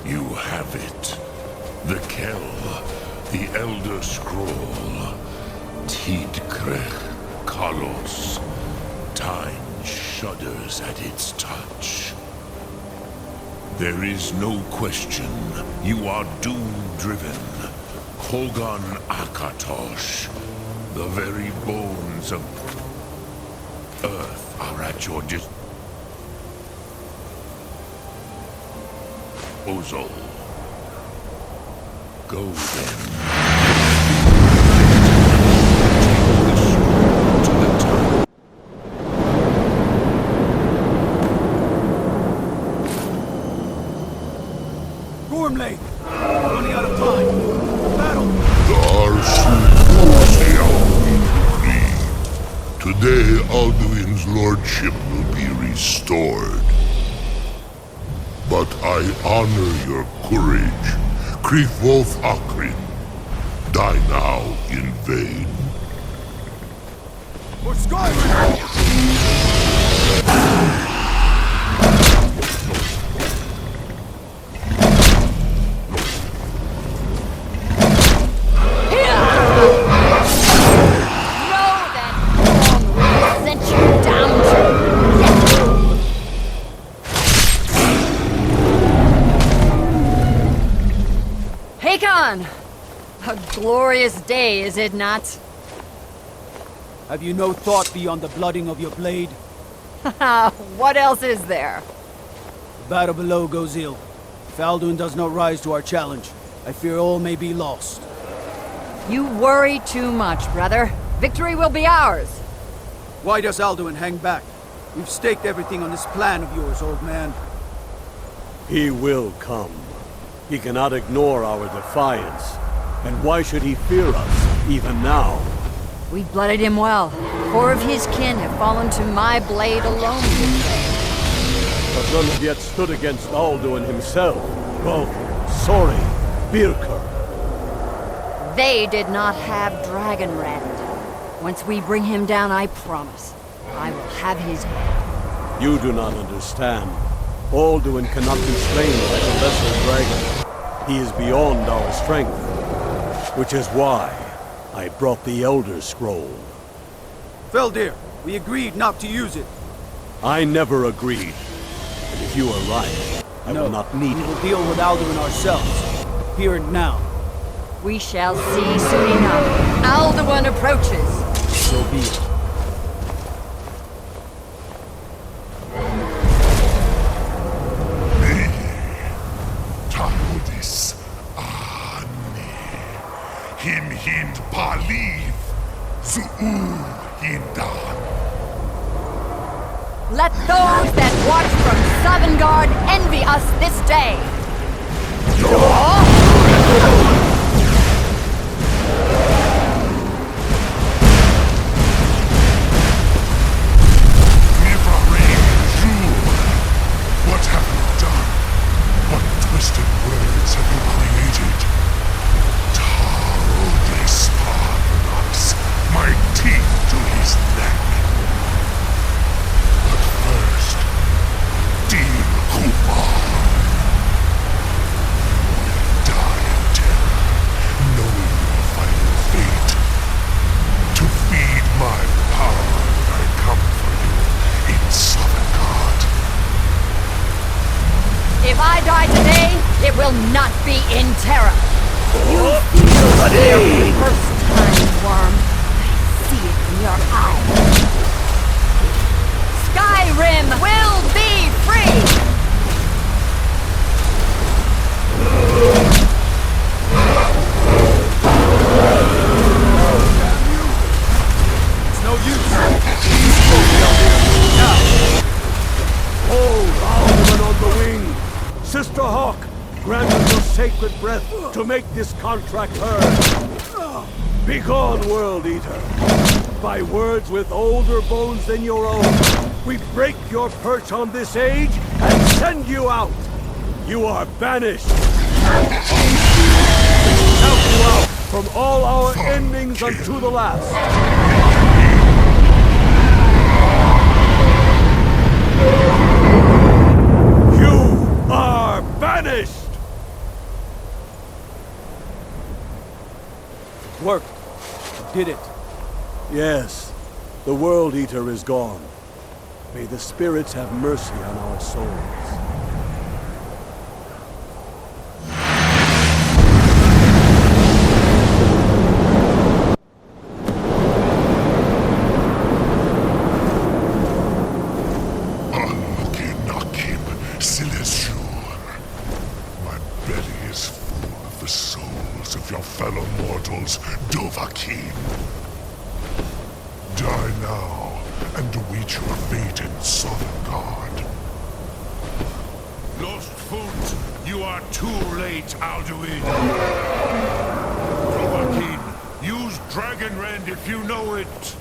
You have it. The Kell, the Elder Scroll. Tidkrech Kalos. Time shudders at its touch. There is no question. You are doom-driven. Kogan Akatosh. The very bones of Earth are at your disposal. Go then. To the top. Gormley! Running out of time! Battle! Today, Alduin's lordship will be restored. But I honor your courage. Kriegwolf Akrin. Die now in vain. For Skyrim! A glorious day, is it not? Have you no thought beyond the blooding of your blade? What else is there? The battle below goes ill. If Alduin does not rise to our challenge, I fear all may be lost. You worry too much, brother. Victory will be ours. Why does Alduin hang back? We've staked everything on this plan of yours, old man. He will come. He cannot ignore our defiance. And why should he fear us, even now? We blooded him well. 4 of his kin have fallen to my blade alone this day. But none have yet stood against Alduin himself. Both Sori, Birker. They did not have Dragonrend. Once we bring him down, I promise, I will have his head. You do not understand. Alduin cannot be slain like a lesser dragon. He is beyond our strength. Which is why I brought the Elder Scroll. Feldir, we agreed not to use it. I never agreed. And if you are right, I will not need we it. will deal with Alduin ourselves. Here and now. We shall see soon enough. Alduin approaches. So be it. Him hind paliv, zu'u hindan. Let those that watch from Sovngarde envy us this day. What have you done? What twisted words have you created? My teeth to his neck. But first, Dean Kumar. Die in terror, knowing your final fate. To feed my power when I come for you in Sovngarde. If I die today, it will not be in terror. You feel fear for the first time, worm. See it in your eyes. Skyrim will be free! It's no use. Hold Alduin on the wing! Sister Hawk, grant us your sacred breath to make this contract heard. Begone, World Eater! By words with older bones than your own, we break your perch on this age and send you out! You are banished! Count you out from all our endings unto the last! You are banished! It worked. You did it. Yes, the World Eater is gone. May the spirits have mercy on our souls. fellow mortals, Dovahkiin. Die now, and await your fate in Sovngarde. Lost Foot, you are too late, Alduin. Dovahkiin, use Dragon Rend if you know it.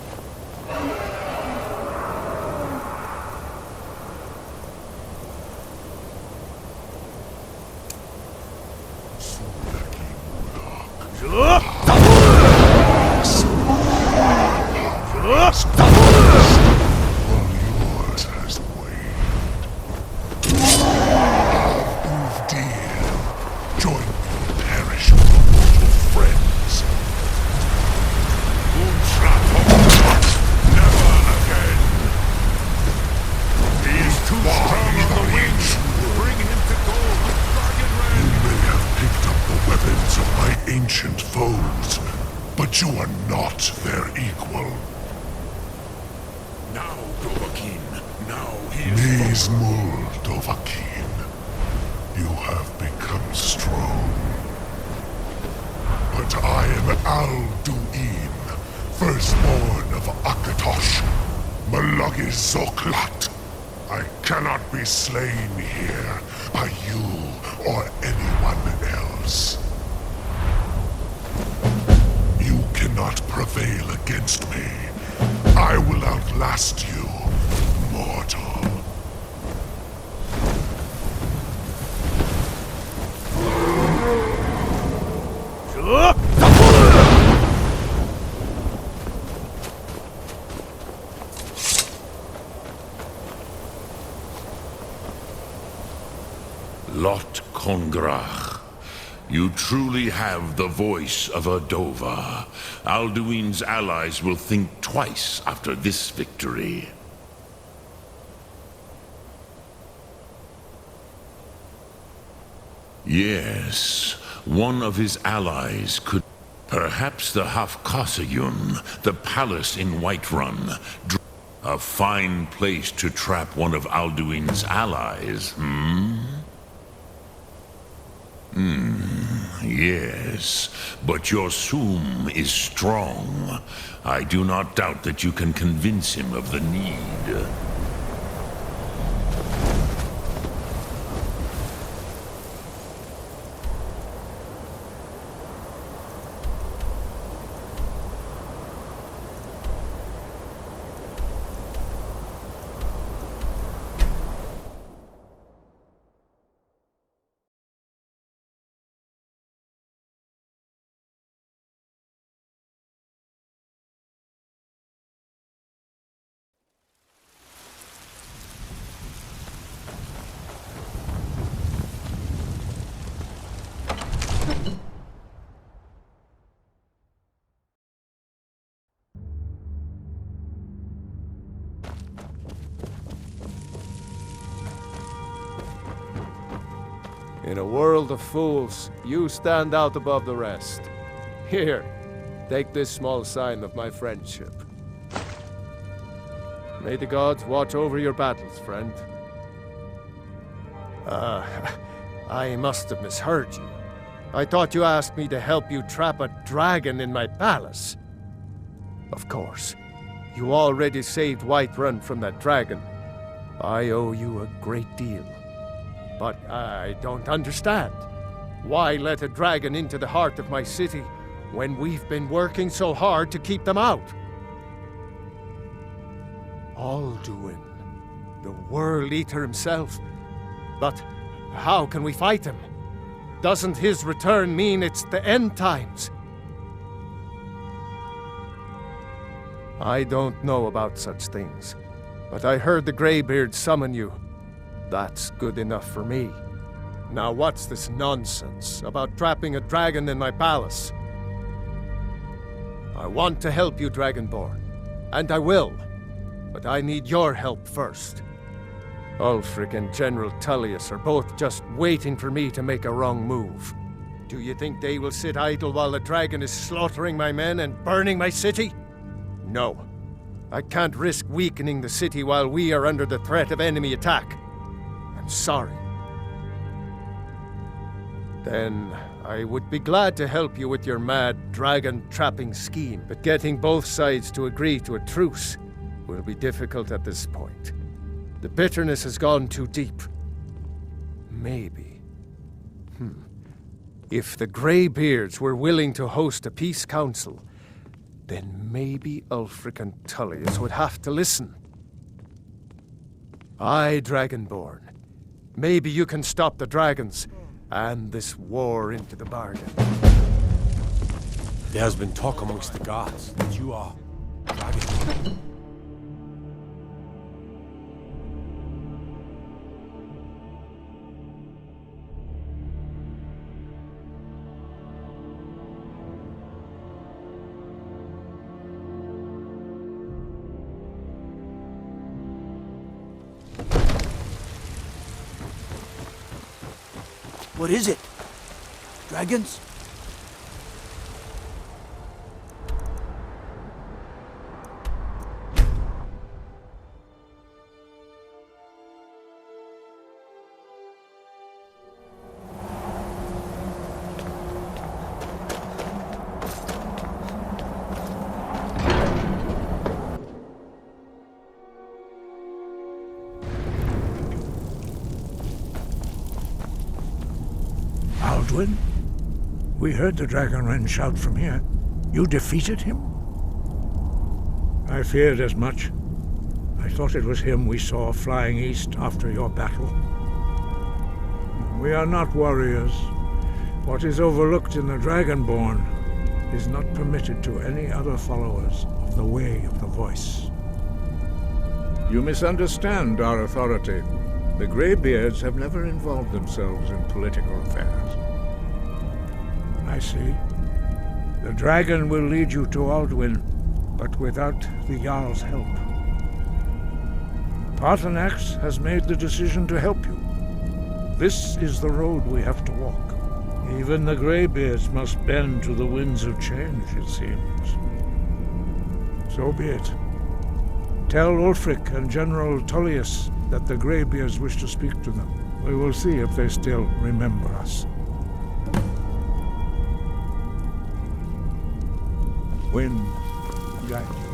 All yours has waned. Ulfdir, join me and perish with your mortal friends. Never again. He is too strong on the wings. Bring him to gold with Dragon You Rend. may have picked up the weapons of my ancient foes, but you are not their equal. Now, Dovahkiin. Now he is Nismul, Dovahkiin. You have become strong. But I am Alduin, firstborn of Akatosh, Malagis Zoklat. I cannot be slain here by you or anyone else. You cannot prevail against me. I will outlast you, mortal. Lot Kongrach. You truly have the voice of a Dova. Alduin's allies will think twice after this victory. Yes, one of his allies could... Perhaps the Hafkasayun, the palace in Whiterun. A fine place to trap one of Alduin's allies, Yes, but your Soom is strong. I do not doubt that you can convince him of the need. In a world of fools, you stand out above the rest. Here, take this small sign of my friendship. May the gods watch over your battles, friend. I must have misheard you. I thought you asked me to help you trap a dragon in my palace. Of course. You already saved Whiterun from that dragon. I owe you a great deal. But I don't understand. Why let a dragon into the heart of my city when we've been working so hard to keep them out? Alduin, the World Eater himself. But how can we fight him? Doesn't his return mean it's the end times? I don't know about such things, but I heard the Greybeard summon you. That's good enough for me. Now what's this nonsense about trapping a dragon in my palace? I want to help you, Dragonborn, and I will, but I need your help first. Ulfric and General Tullius are both just waiting for me to make a wrong move. Do you think they will sit idle while the dragon is slaughtering my men and burning my city? No. I can't risk weakening the city while we are under the threat of enemy attack. I'm sorry. then I would be glad to help you with your mad dragon-trapping scheme, but getting both sides to agree to a truce will be difficult at this point. The bitterness has gone too deep. Maybe. If the Greybeards were willing to host a peace council, then maybe Ulfric and Tullius would have to listen. Aye, Dragonborn. Maybe you can stop the dragons, and this war into the bargain. There has been talk amongst the gods that you are Dragonborn. What is it? Dragons? Alduin? We heard the Dragonren shout from here. You defeated him? I feared as much. I thought it was him we saw flying east after your battle. We are not warriors. What is overlooked in the Dragonborn is not permitted to any other followers of the Way of the Voice. You misunderstand our authority. The Greybeards have never involved themselves in political affairs. I see. The dragon will lead you to Alduin, but without the Jarl's help. Paarthurnax has made the decision to help you. This is the road we have to walk. Even the Greybeards must bend to the winds of change, it seems. So be it. Tell Ulfric and General Tullius that the Greybeards wish to speak to them. We will see if they still remember us. Wind guide you.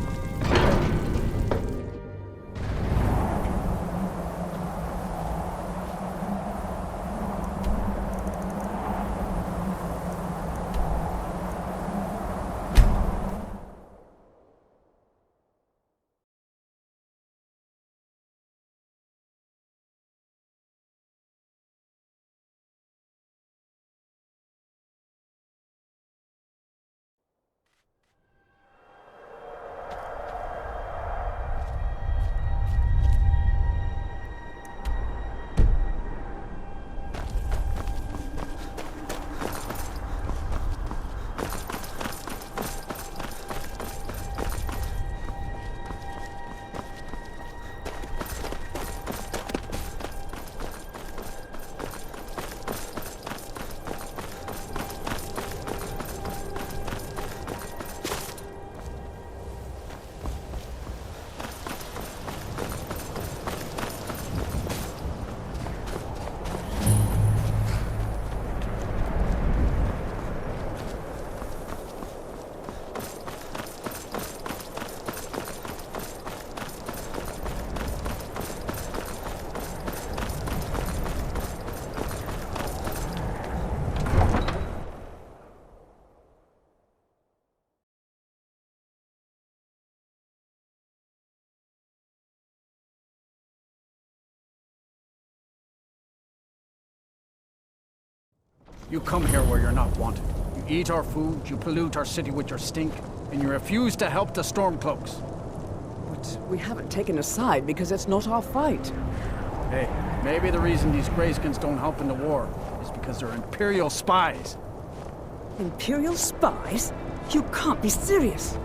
You come here where you're not wanted. You eat our food, you pollute our city with your stink, and you refuse to help the Stormcloaks. But we haven't taken a side because it's not our fight. Hey, maybe the reason these Greyskins don't help in the war is because they're Imperial spies. Imperial spies? You can't be serious.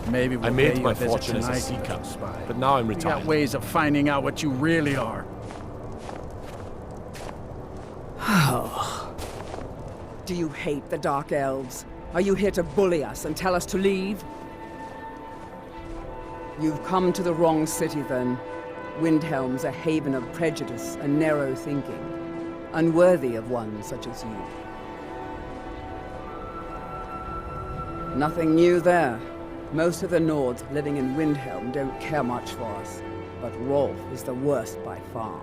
Maybe we'll I made pay you my a visit fortune as a tonight, sea you captain, spy. but now I'm We retired. got ways of finding out what you really are. Do you hate the Dark Elves? Are you here to bully us and tell us to leave? You've come to the wrong city, then. Windhelm's a haven of prejudice and narrow thinking, unworthy of one such as you. Nothing new there. Most of the Nords living in Windhelm don't care much for us, but Rolf is the worst by far.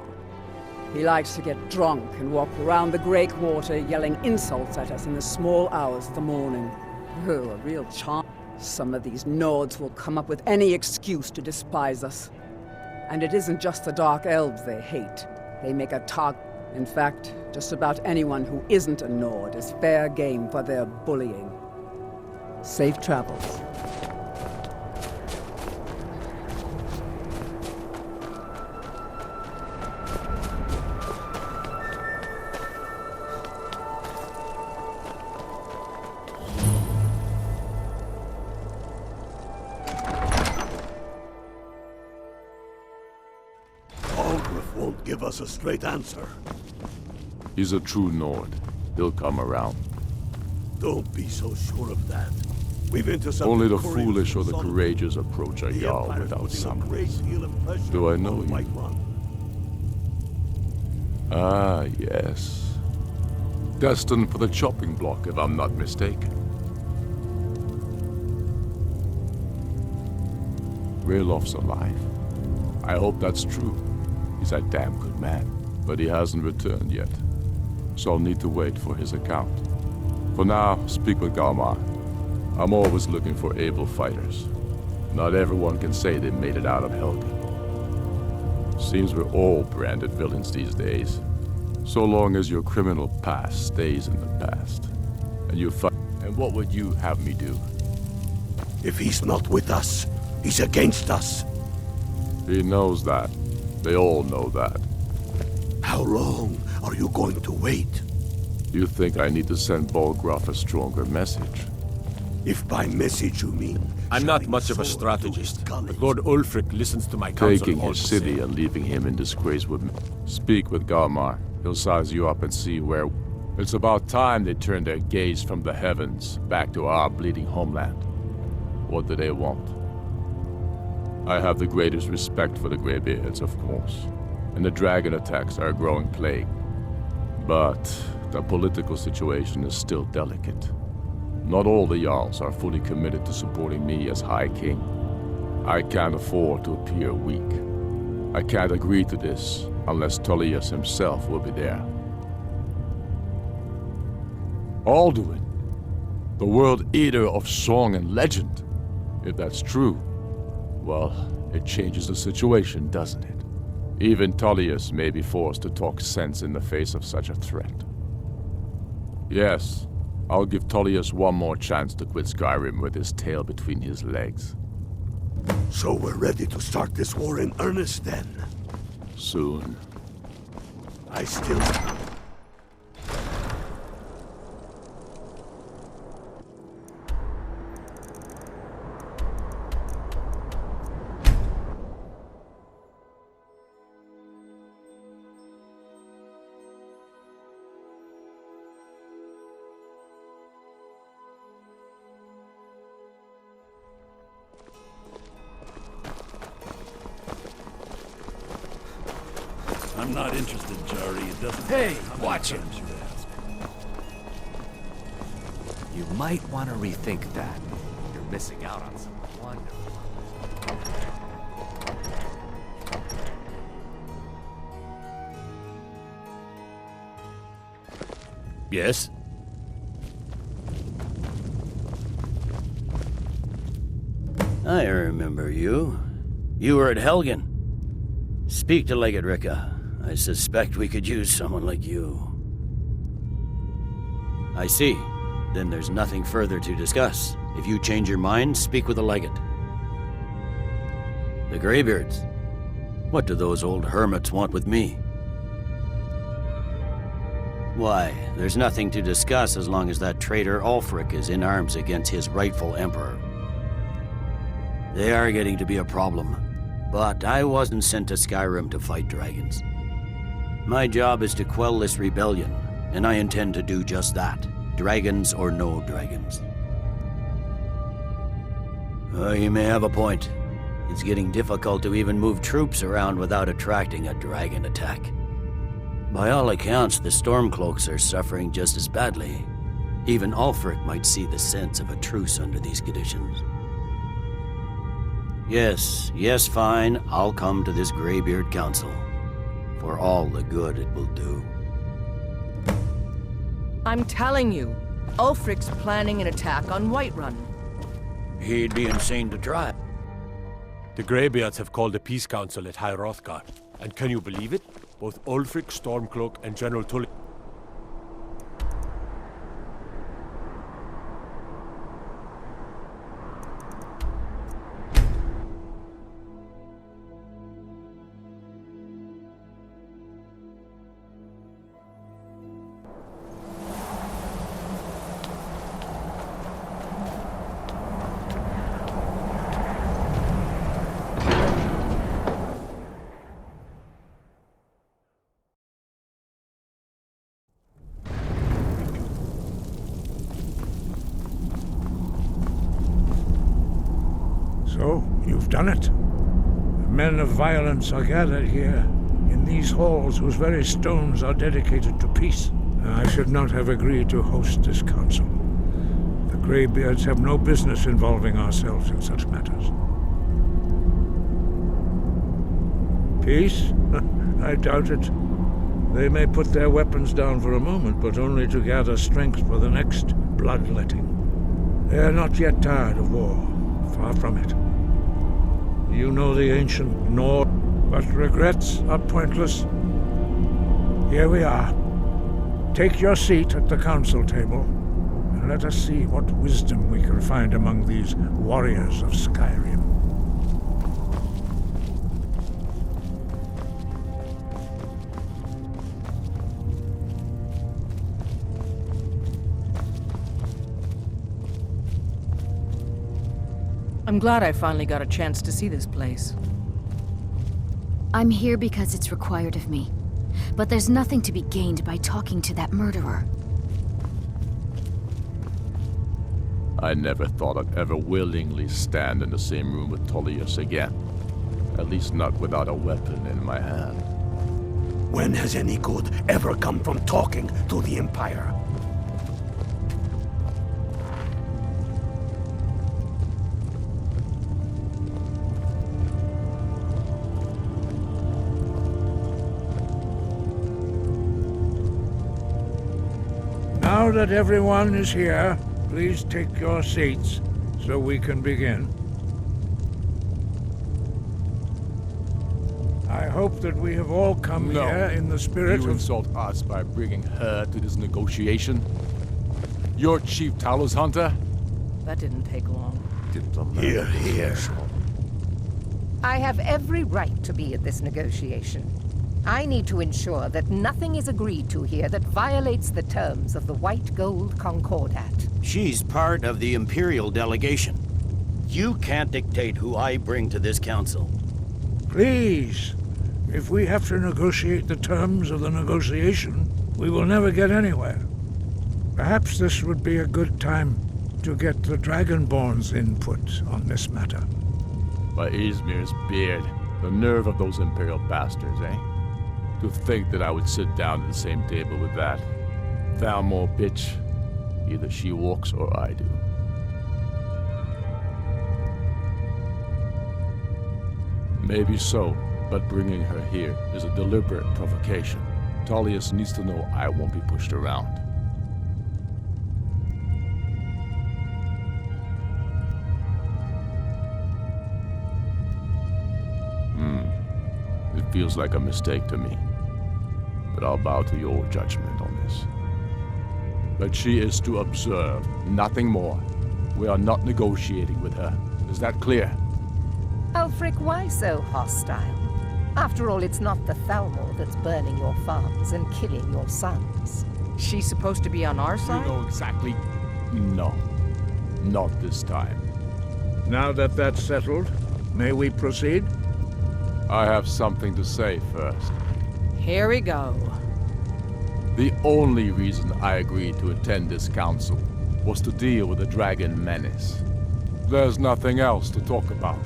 He likes to get drunk and walk around the Grey Quarter yelling insults at us in the small hours of the morning. Oh, a real charm. Some of these Nords will come up with any excuse to despise us. And it isn't just the Dark Elves they hate. They make a target. In fact, just about anyone who isn't a Nord is fair game for their bullying. Safe travels. Algrif won't give us a straight answer. He's a true Nord. He'll come around. Don't be so sure of that. We've intercepted Only the couriers foolish or from the Sodom. courageous approach a The Jarl Empire's without putting a great summons. deal of pressure Do I on know the you? White Run. Ah, yes. Destined for the chopping block, if I'm not mistaken. Raylof's alive. I hope that's true. He's a damn good man, but he hasn't returned yet. So I'll need to wait for his account. For now, speak with Galmar. I'm always looking for able fighters. Not everyone can say they made it out of Helgen. Seems we're all branded villains these days. So long as your criminal past stays in the past. And you fight. And what would you have me do? If he's not with us, he's against us. He knows that. They all know that. How long are you going to wait? You think I need to send Bolgraf a stronger message? If by message you mean... I'm not shoving much of a sword through his strategist, gullet. but Lord Ulfric listens to my counsel Taking all his the city same. and leaving him in disgrace would... Speak with Galmar. He'll size you up and see where... It's about time they turn their gaze from the heavens back to our bleeding homeland. What do they want? I have the greatest respect for the Greybeards, of course. And the dragon attacks are a growing plague. But the political situation is still delicate. Not all the Jarls are fully committed to supporting me as High King. I can't afford to appear weak. I can't agree to this unless Tullius himself will be there. Alduin, the World Eater of song and legend. If that's true, well, it changes the situation, doesn't it? Even Tullius may be forced to talk sense in the face of such a threat. Yes, I'll give Tullius one more chance to quit Skyrim with his tail between his legs. So we're ready to start this war in earnest then? Soon. I still... I'm not interested, Jari. It doesn't... Hey, watch it. You might want to rethink that. You're missing out on some wonderful... Yes? I remember you. You were at Helgen. Speak to Legate Ricka. I suspect we could use someone like you. I see. Then there's nothing further to discuss. If you change your mind, speak with the Legate. The Greybeards. What do those old hermits want with me? Why, there's nothing to discuss as long as that traitor Ulfric is in arms against his rightful emperor. They are getting to be a problem. But I wasn't sent to Skyrim to fight dragons. My job is to quell this rebellion, and I intend to do just that. Dragons or no dragons. You may have a point. It's getting difficult to even move troops around without attracting a dragon attack. By all accounts, the Stormcloaks are suffering just as badly. Even Ulfric might see the sense of a truce under these conditions. Yes, fine. I'll come to this Greybeard Council. For all the good it will do. I'm telling you, Ulfric's planning an attack on Whiterun. He'd be insane to try. The Greybeards have called a peace council at High Hrothgar. And can you believe it? Both Ulfric, Stormcloak, and General Tully. So, you've done it. The men of violence are gathered here, in these halls whose very stones are dedicated to peace. I should not have agreed to host this council. The Greybeards have no business involving ourselves in such matters. Peace? I doubt it. They may put their weapons down for a moment, but only to gather strength for the next bloodletting. They are not yet tired of war. Far from it. You know the ancient Nord, but regrets are pointless. Here we are. Take your seat at the council table, and let us see what wisdom we can find among these warriors of Skyrim. I'm glad I finally got a chance to see this place. I'm here because it's required of me. But there's nothing to be gained by talking to that murderer. I never thought I'd ever willingly stand in the same room with Tullius again. At least not without a weapon in my hand. When has any good ever come from talking to the Empire? Now that everyone is here, please take your seats so we can begin. I hope that we have all come here in the spirit You of... insult us by bringing her to this negotiation? You're Chief Talos Hunter? That didn't take long. Hear, hear. I have every right to be at this negotiation. I need to ensure that nothing is agreed to here that violates the terms of the White Gold Concordat. She's part of the Imperial delegation. You can't dictate who I bring to this council. Please, if we have to negotiate the terms of the negotiation, we will never get anywhere. Perhaps this would be a good time to get the Dragonborn's input on this matter. By Izmir's beard, the nerve of those Imperial bastards, eh? To think that I would sit down at the same table with that. Thalmor bitch. Either she walks or I do. Maybe so, but bringing her here is a deliberate provocation. Tullius needs to know I won't be pushed around. It feels like a mistake to me. But I'll bow to your judgment on this. But she is to observe, nothing more. We are not negotiating with her. Is that clear? Ulfric, why so hostile? After all, it's not the Thalmor that's burning your farms and killing your sons. She's supposed to be on our side? You know exactly. No. Not this time. Now that that's settled, may we proceed? I have something to say first. Here we go. The only reason I agreed to attend this council was to deal with the dragon menace. There's nothing else to talk about.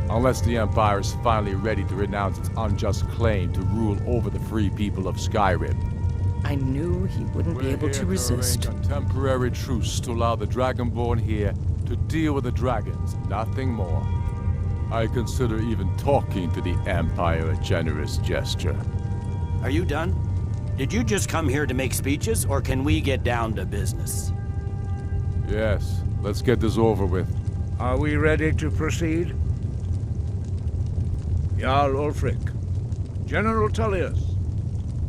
Unless the Empire is finally ready to renounce its unjust claim to rule over the free people of Skyrim. I knew he wouldn't be able to resist. A temporary truce to allow the Dragonborn here to deal with the dragons, nothing more. I consider even talking to the Empire a generous gesture. Are you done? Did you just come here to make speeches, or can we get down to business? Yes, let's get this over with. Are we ready to proceed? Jarl Ulfric, General Tullius,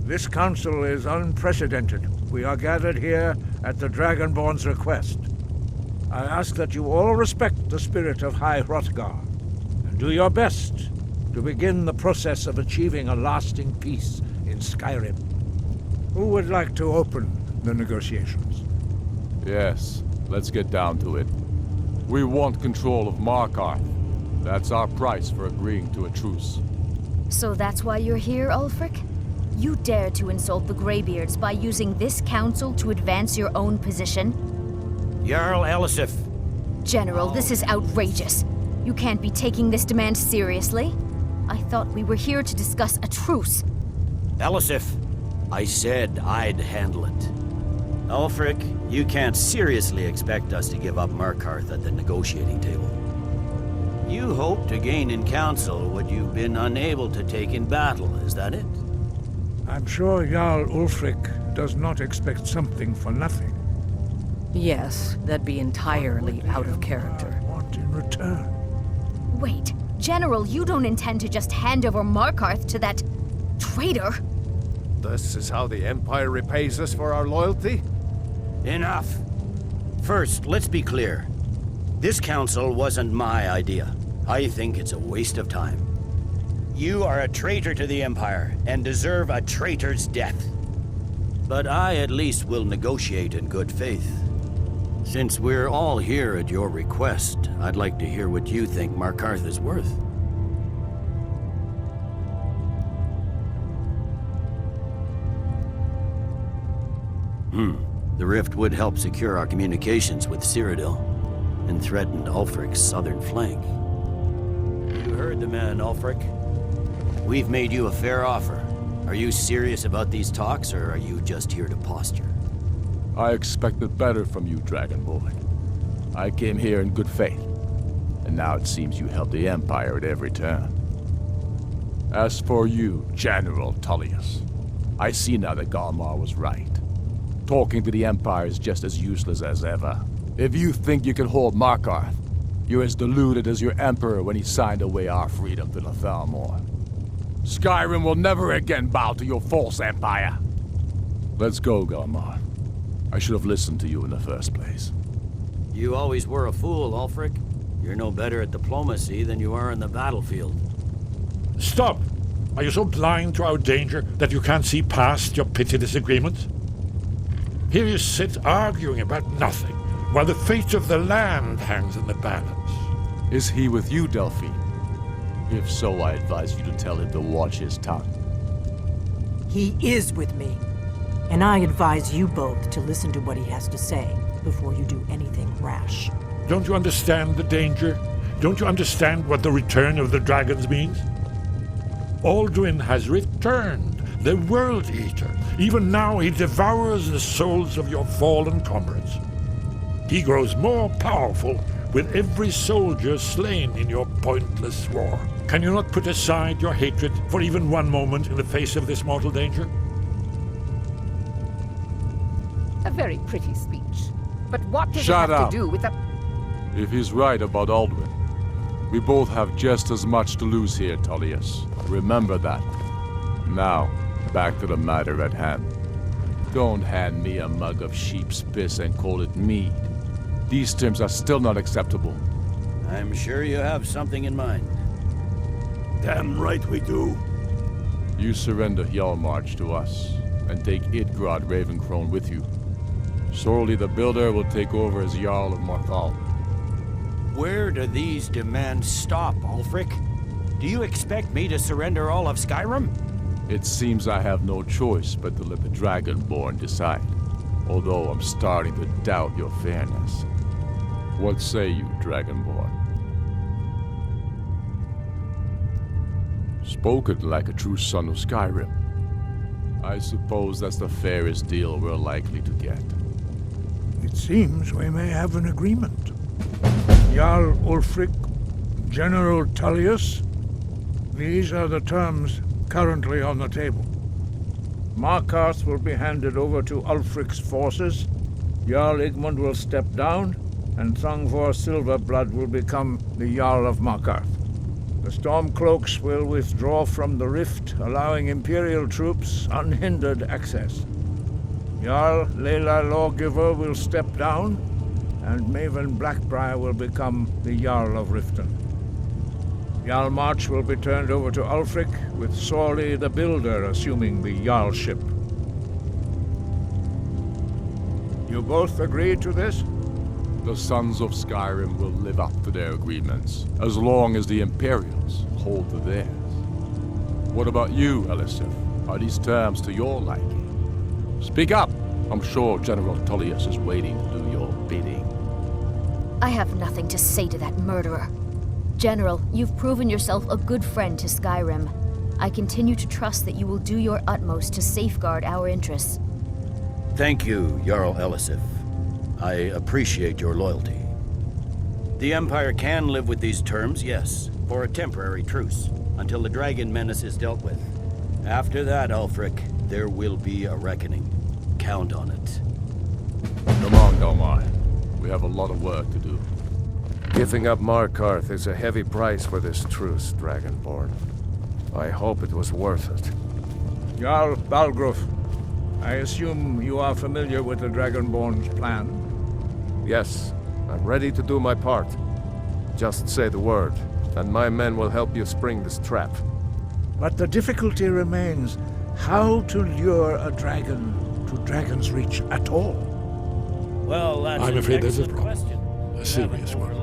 this council is unprecedented. We are gathered here at the Dragonborn's request. I ask that you all respect the spirit of High Hrothgar, and do your best to begin the process of achieving a lasting peace in Skyrim. Who would like to open the negotiations? Yes, let's get down to it. We want control of Markarth. That's our price for agreeing to a truce. So that's why you're here, Ulfric? You dare to insult the Greybeards by using this council to advance your own position? Jarl Elisif. General, this is outrageous. You can't be taking this demand seriously. I thought we were here to discuss a truce. Elisif, I said I'd handle it. Ulfric, you can't seriously expect us to give up Markarth at the negotiating table. You hope to gain in council what you've been unable to take in battle, is that it? I'm sure Jarl Ulfric does not expect something for nothing. Yes, that'd be entirely out of character. Want in return? Wait, General, you don't intend to just hand over Markarth to that traitor? This is how the Empire repays us for our loyalty? Enough. First, let's be clear. This council wasn't my idea. I think it's a waste of time. You are a traitor to the Empire and deserve a traitor's death. But I at least will negotiate in good faith. Since we're all here at your request, I'd like to hear what you think Markarth is worth. The rift would help secure our communications with Cyrodiil and threatened Ulfric's southern flank. You heard the man, Ulfric. We've made you a fair offer. Are you serious about these talks, or are you just here to posture? I expected better from you, Dragonborn. I came here in good faith, and now it seems you help the Empire at every turn. As for you, General Tullius, I see now that Galmar was right. Talking to the Empire is just as useless as ever. If you think you can hold Markarth, you're as deluded as your Emperor when he signed away our freedom to the Thalmor. Skyrim will never again bow to your false empire. Let's go, Galmar. I should have listened to you in the first place. You always were a fool, Ulfric. You're no better at diplomacy than you are in the battlefield. Stop! Are you so blind to our danger that you can't see past your petty disagreements? Here you sit arguing about nothing, while the fate of the land hangs in the balance. Is he with you, Delphine? If so, I advise you to tell him to watch his tongue. He is with me. And I advise you both to listen to what he has to say before you do anything rash. Don't you understand the danger? Don't you understand what the return of the dragons means? Alduin has returned, the World Eater. Even now he devours the souls of your fallen comrades. He grows more powerful with every soldier slain in your pointless war. Can you not put aside your hatred for even one moment in the face of this mortal danger? A very pretty speech. But what does Shut it have up. to do with the... If he's right about Alduin, we both have just as much to lose here, Tullius. Remember that. Now, back to the matter at hand. Don't hand me a mug of sheep's piss and call it mead. These terms are still not acceptable. I'm sure you have something in mind. Damn right we do. You surrender Hjalmarch to us, and take Idgrod Ravencrone with you. Sorli the Builder will take over as Jarl of Morthal. Where do these demands stop, Ulfric? Do you expect me to surrender all of Skyrim? It seems I have no choice but to let the Dragonborn decide. Although I'm starting to doubt your fairness. What say you, Dragonborn? Spoken like a true son of Skyrim. I suppose that's the fairest deal we're likely to get. It seems we may have an agreement. Jarl Ulfric, General Tullius, these are the terms currently on the table. Markarth will be handed over to Ulfric's forces, Jarl Igmund will step down, and Thongvor Silverblood will become the Jarl of Markarth. The Stormcloaks will withdraw from the rift, allowing Imperial troops unhindered access. Jarl Layla Lawgiver will step down, and Maven Blackbriar will become the Jarl of Riften. Jarl March will be turned over to Ulfric, with Sorley the Builder assuming the Jarlship. You both agree to this? The Sons of Skyrim will live up to their agreements, as long as the Imperials hold to theirs. What about you, Elisif? Are these terms to your liking? Speak up! I'm sure General Tullius is waiting to do your bidding. I have nothing to say to that murderer. General, you've proven yourself a good friend to Skyrim. I continue to trust that you will do your utmost to safeguard our interests. Thank you, Jarl Elisif. I appreciate your loyalty. The Empire can live with these terms, yes, for a temporary truce, until the dragon menace is dealt with. After that, Ulfric, there will be a reckoning. Count on it. Come on, Galmar. We have a lot of work to do. Giving up Markarth is a heavy price for this truce, Dragonborn. I hope it was worth it. Jarl Balgruf, I assume you are familiar with the Dragonborn's plan? Yes, I'm ready to do my part. Just say the word, and my men will help you spring this trap. But the difficulty remains how to lure a dragon to Dragon's Reach at all. Well, that's I'm afraid there's a problem. question. A serious one.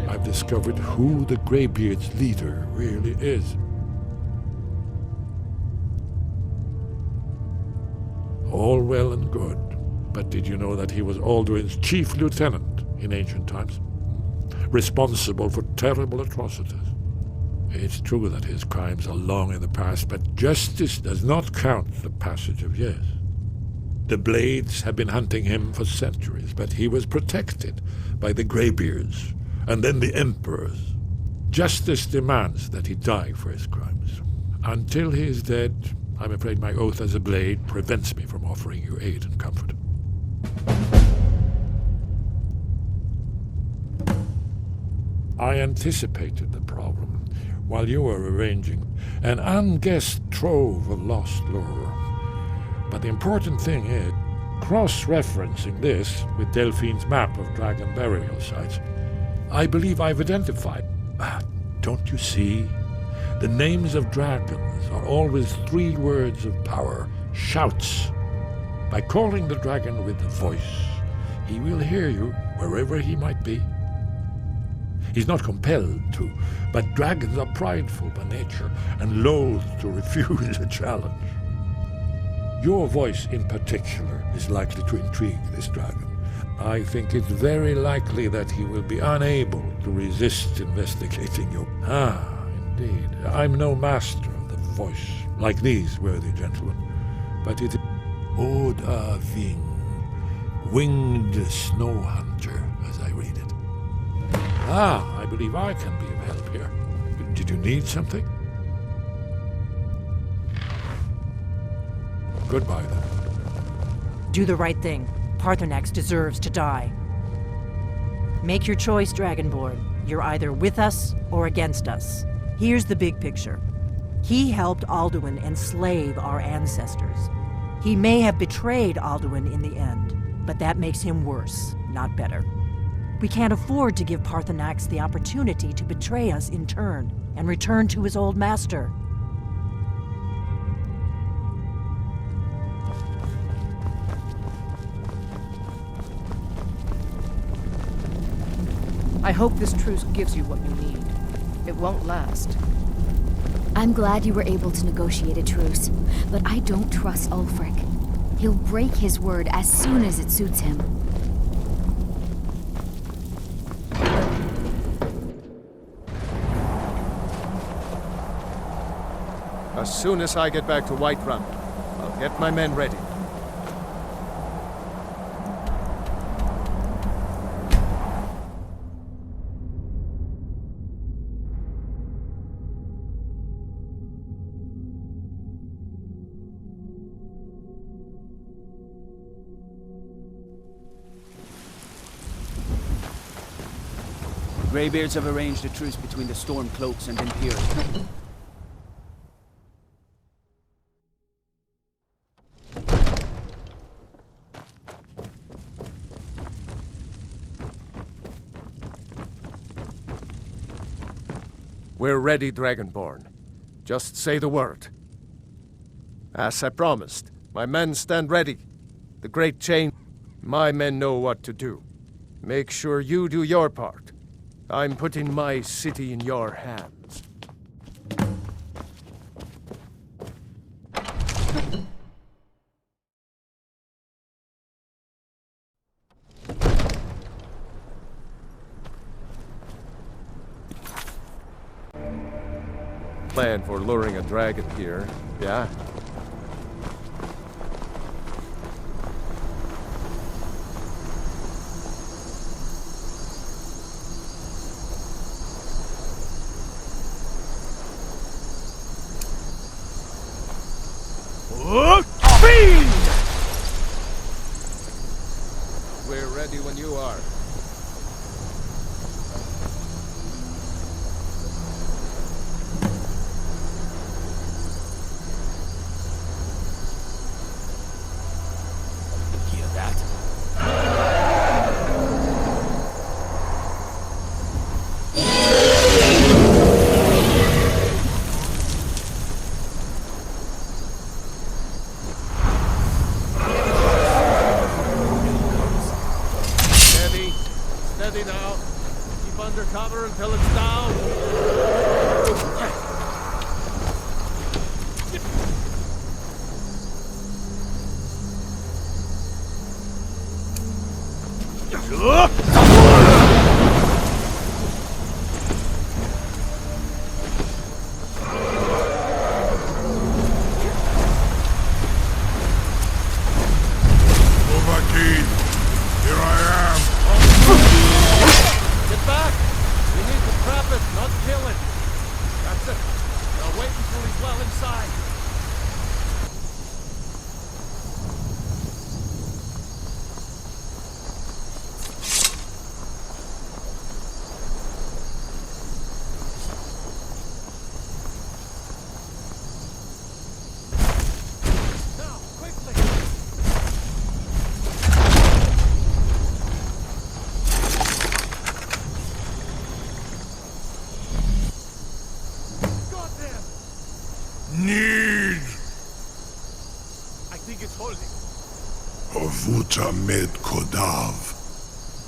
I've discovered who the Greybeard's leader really is. All well and good, but did you know that he was Alduin's chief lieutenant in ancient times? Responsible for terrible atrocities. It's true that his crimes are long in the past, but justice does not count the passage of years. The Blades have been hunting him for centuries, but he was protected by the Greybeards, and then the Emperors. Justice demands that he die for his crimes. Until he is dead, I'm afraid my oath as a Blade prevents me from offering you aid and comfort. I anticipated the problem while you were arranging an unguessed trove of lost lore. But the important thing is, cross-referencing this with Delphine's map of dragon burial sites, I believe I've identified. Don't you see? The names of dragons are always 3 words of power, shouts. By calling the dragon with a voice, he will hear you wherever he might be. He's not compelled to, but dragons are prideful by nature and loath to refuse a challenge. Your voice in particular is likely to intrigue this dragon. I think it's very likely that he will be unable to resist investigating you. Indeed. I'm no master of the voice, like these worthy gentlemen, but it is Oda Ving, winged snow hunter, as I read it. I believe I can be of help here. Did you need something? Goodbye, then. Do the right thing. Parthenax deserves to die. Make your choice, Dragonborn. You're either with us or against us. Here's the big picture. He helped Alduin enslave our ancestors. He may have betrayed Alduin in the end, but that makes him worse, not better. We can't afford to give Parthenax the opportunity to betray us in turn and return to his old master. I hope this truce gives you what you need. It won't last. I'm glad you were able to negotiate a truce, but I don't trust Ulfric. He'll break his word as soon as it suits him. As soon as I get back to Whiterun, I'll Get my men ready. Greybeards have arranged a truce between the Stormcloaks and Imperial. We're ready, Dragonborn. Just say the word. As I promised, my men stand ready. The Great Chain, my men know what to do. Make sure you do your part. I'm putting my city in your hands. Plan for luring a dragon here, yeah? We're ready when you are. Hear that? Steady now. Keep under cover until it's down. Dovahkiin, here I am. Get back! We need to trap it, not kill it. That's it. Now wait until he's well inside. Now, quickly! Need I think it's holding. Ovuta med Kodav,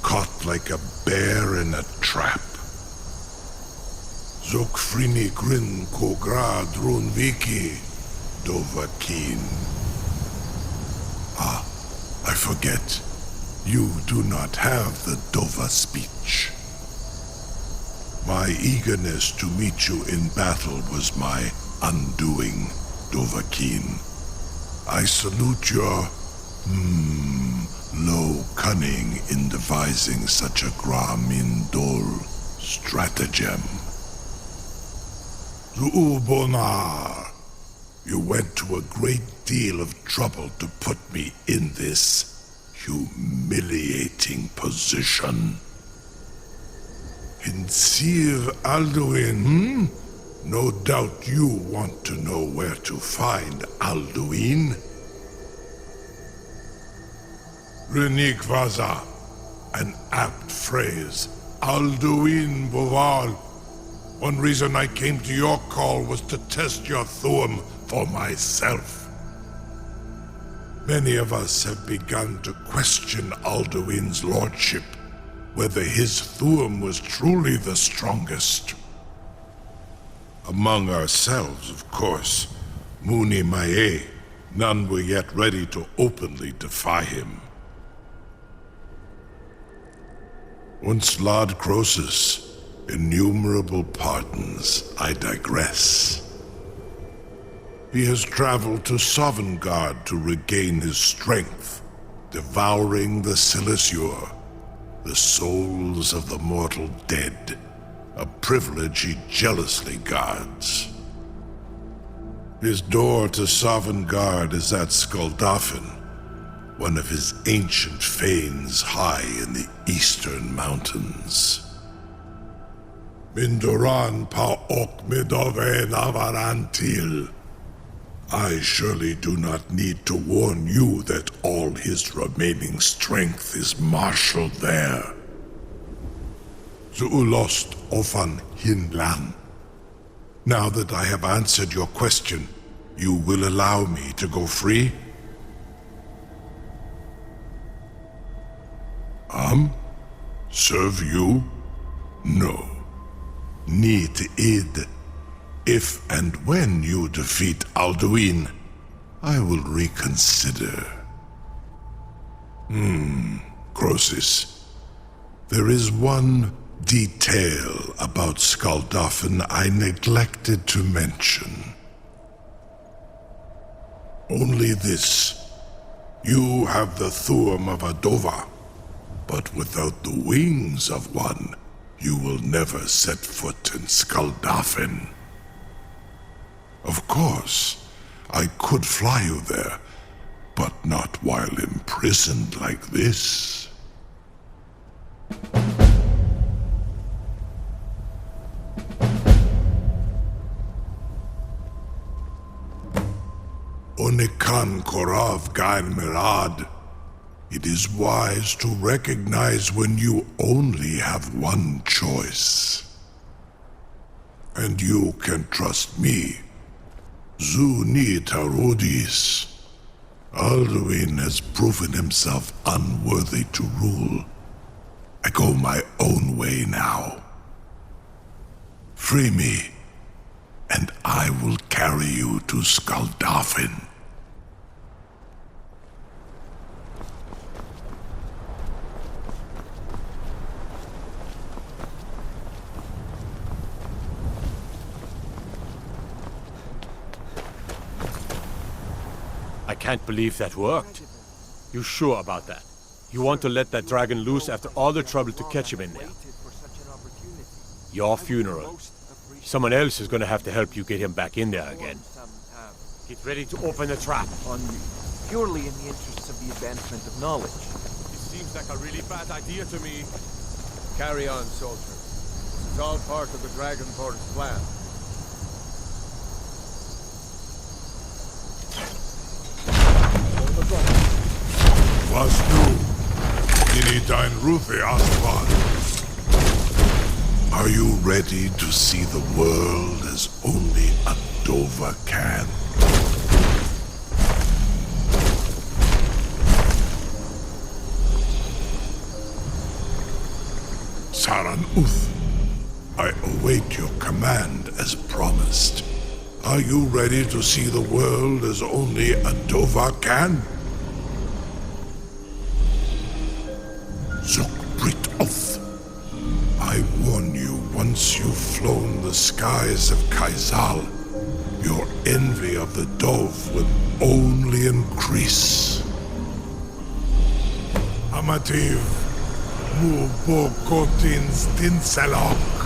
caught like a bear in a trap. Zokfrini Grin Kograd Runviki, Dovahkiin. Ah, I forget. You do not have the Dova speech. My eagerness to meet you in battle was my undoing, Dovahkiin. I salute your, low cunning in devising such a Gramin Dol stratagem. Zuubonar, you went to a great deal of trouble to put me in this humiliating position. In Sir Alduin, No doubt you want to know where to find Alduin. Renik Vaza, an apt phrase. Alduin Boval. One reason I came to your call was to test your Thuum for myself. Many of us have begun to question Alduin's lordship, whether his Thuum was truly the strongest. Among ourselves, of course, Muni Mae, none were yet ready to openly defy him. Once Lord Croesus, innumerable pardons, I digress. He has traveled to Sovngarde to regain his strength, devouring the Silesure, the souls of the mortal dead, a privilege he jealously guards. His door to Sovngarde is at Skuldafn, one of his ancient fanes high in the eastern mountains. Mindoran pa ok midove navarantil. I surely do not need to warn you that all his remaining strength is marshaled there. Zuulost ofan hinlan. Now that I have answered your question, you will allow me to go free? Serve you? No. Need id. If and when you defeat Alduin, I will reconsider. Croesus. There is one detail about Skuldafn I neglected to mention. Only this. You have the Thurm of Adova, but without the wings of one, you will never set foot in Skuldafn. Of course, I could fly you there, but not while imprisoned like this. Onikan Korav Gain Mirad. It is wise to recognize when you only have one choice. And you can trust me. Zuni Tarudis. Alduin has proven himself unworthy to rule. I go my own way now. Free me, and I will carry you to Skuldafn. I can't believe that worked. You sure about that? You want to let that dragon loose after all the trouble to catch him in there? Your funeral. Someone else is gonna have to help you get him back in there again. Get ready to open the trap. On me, purely in the interests of the advancement of knowledge. It seems like a really bad idea to me. Carry on, soldier. This is all part of the Dragonborn's plan. Was du? Dini dein Rufe Aswan. Are you ready to see the world as only a Dova can? Saran Uth, I await your command as promised. Are you ready to see the world as only a Dova can? Zukbrit Oth. I warn you, once you've flown the skies of Kaizal, your envy of the Dove will only increase. Amativ, mu bokotin stinselok.